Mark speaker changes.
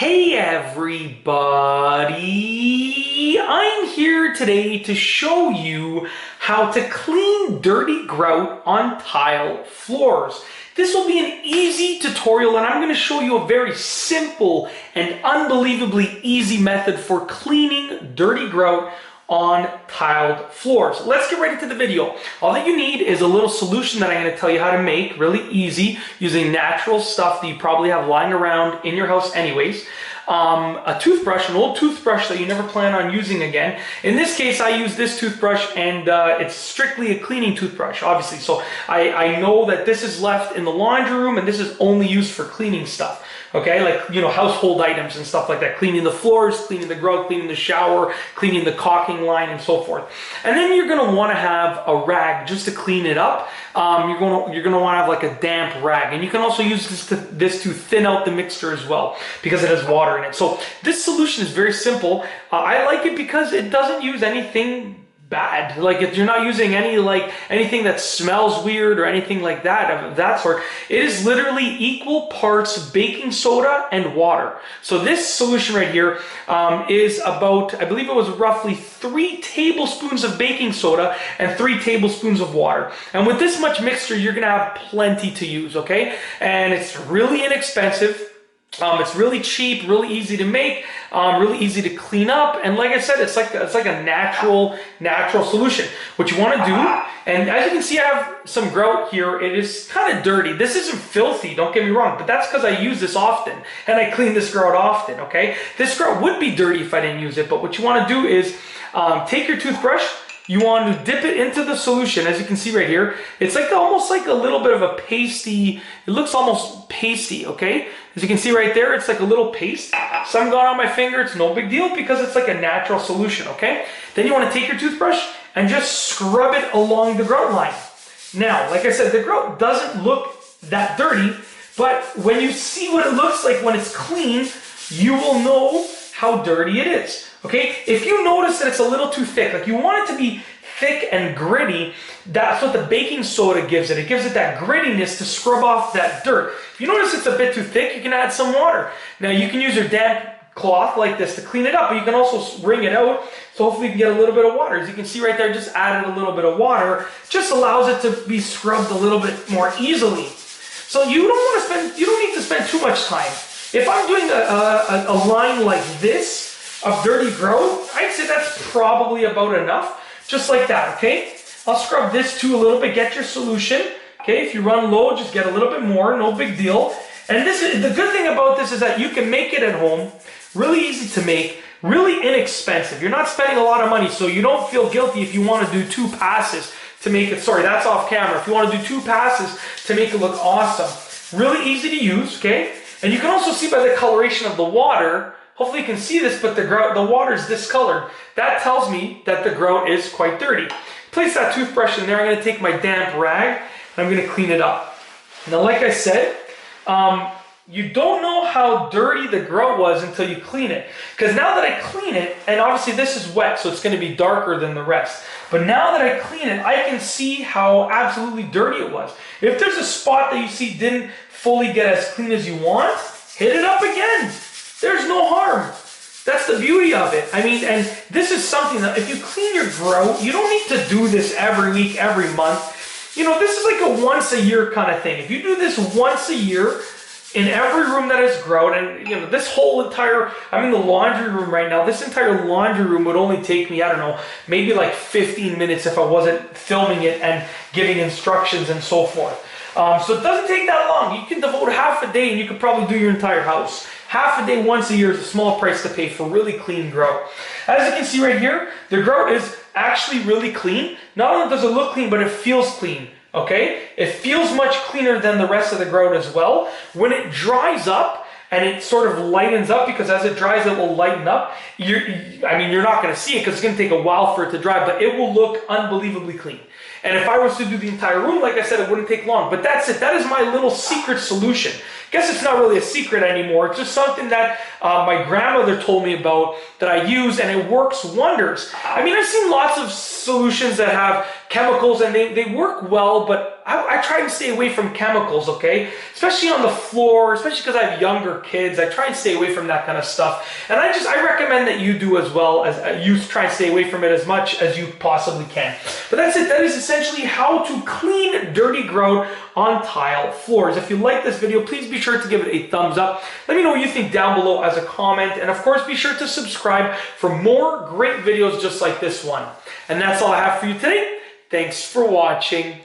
Speaker 1: Hey everybody! I'm here today to show you how to clean dirty grout on tile floors. This will be an easy tutorial and I'm going to show you a very simple and unbelievably easy method for cleaning dirty grout on tiled floors. Let's get right into the video. All that you need is a little solution that I'm going to tell you how to make really easy using natural stuff that you probably have lying around in your house anyways. A toothbrush, an old toothbrush that you never plan on using again. In this case, I use this toothbrush and it's strictly a cleaning toothbrush, obviously. So I know that this is left in the laundry room and this is only used for cleaning stuff. Okay, like, you know, household items and stuff like that. Cleaning the floors, cleaning the grout, cleaning the shower, cleaning the caulking line and so forth. And then you're gonna wanna have a rag just to clean it up. You're gonna wanna have like a damp rag. And you can also use this to thin out the mixture as well because it has water in it. So this solution is very simple. I like it because it doesn't use anything bad. Like, if you're not using anything that smells weird or anything like that of that sort. It is literally equal parts baking soda and water. So this solution right here is about, I believe it was roughly 3 tablespoons of baking soda and 3 tablespoons of water. And with this much mixture, you're gonna have plenty to use, okay? And it's really inexpensive. It's really cheap, really easy to make, really easy to clean up, and like I said, it's like a natural solution. What you want to do, and as you can see, I have some grout here. It is kind of dirty. This isn't filthy, don't get me wrong, but that's because I use this often, and I clean this grout often, okay? This grout would be dirty if I didn't use it, but what you want to do is take your toothbrush. You want to dip it into the solution, as you can see right here. It's like almost like a little bit of a pasty, it looks almost pasty, okay? As you can see right there, it's like a little paste. Some got on my finger, it's no big deal because it's like a natural solution, okay? Then you want to take your toothbrush and just scrub it along the grout line. Now, like I said, the grout doesn't look that dirty, but when you see what it looks like when it's clean, you will know how dirty it is. Okay, if you notice that it's a little too thick, like you want it to be thick and gritty, that's what the baking soda gives it. It gives it that grittiness to scrub off that dirt. If you notice it's a bit too thick, you can add some water. Now you can use your damp cloth like this to clean it up, but you can also wring it out, so hopefully you can get a little bit of water. As you can see right there, just added a little bit of water, just allows it to be scrubbed a little bit more easily. So you don't need to spend too much time. If I'm doing a line like this, of dirty grout, I'd say that's probably about enough. Just like that, okay? I'll scrub this too a little bit, get your solution. Okay, if you run low, just get a little bit more, no big deal. And this is, the good thing about this is that you can make it at home, really easy to make, really inexpensive. You're not spending a lot of money, so you don't feel guilty if you want to do 2 passes to make it, sorry, that's off camera. If you want to do 2 passes to make it look awesome. Really easy to use, okay? And you can also see by the coloration of the water, hopefully you can see this, but the water is discolored. That tells me that the grout is quite dirty. Place that toothbrush in there. I'm going to take my damp rag and I'm going to clean it up. Now, like I said, you don't know how dirty the grout was until you clean it. Because now that I clean it, and obviously this is wet, so it's going to be darker than the rest. But now that I clean it, I can see how absolutely dirty it was. If there's a spot that you see didn't fully get as clean as you want, hit it up again. There's no harm. That's the beauty of it. I mean, and this is something that if you clean your grout, you don't need to do this every week, every month. You know, this is like a once a year kind of thing. If you do this once a year in every room that has grout, and you know, this whole entire, I'm in the laundry room right now, this entire laundry room would only take me, I don't know, maybe like 15 minutes if I wasn't filming it and giving instructions and so forth. So it doesn't take that long. You can devote half a day and you could probably do your entire house. Half a day once a year is a small price to pay for really clean grout. As you can see right here, the grout is actually really clean. Not only does it look clean, but it feels clean, okay? It feels much cleaner than the rest of the grout as well. When it dries up and it sort of lightens up, because as it dries, it will lighten up. You're not gonna see it because it's gonna take a while for it to dry, but it will look unbelievably clean. And if I was to do the entire room, like I said, it wouldn't take long. But that's it. That is my little secret solution. Guess it's not really a secret anymore. It's just something that my grandmother told me about that I use, and it works wonders. I mean, I've seen lots of solutions that have chemicals, and they work well, but I try and stay away from chemicals, okay? Especially on the floor, especially because I have younger kids. I try and stay away from that kind of stuff. And I recommend that you do as well, as you try and stay away from it as much as you possibly can. But that's it. That is essentially how to clean dirty grout on tile floors. If you like this video, please be sure to give it a thumbs up. Let me know what you think down below as a comment. And of course, be sure to subscribe for more great videos just like this one. And that's all I have for you today. Thanks for watching.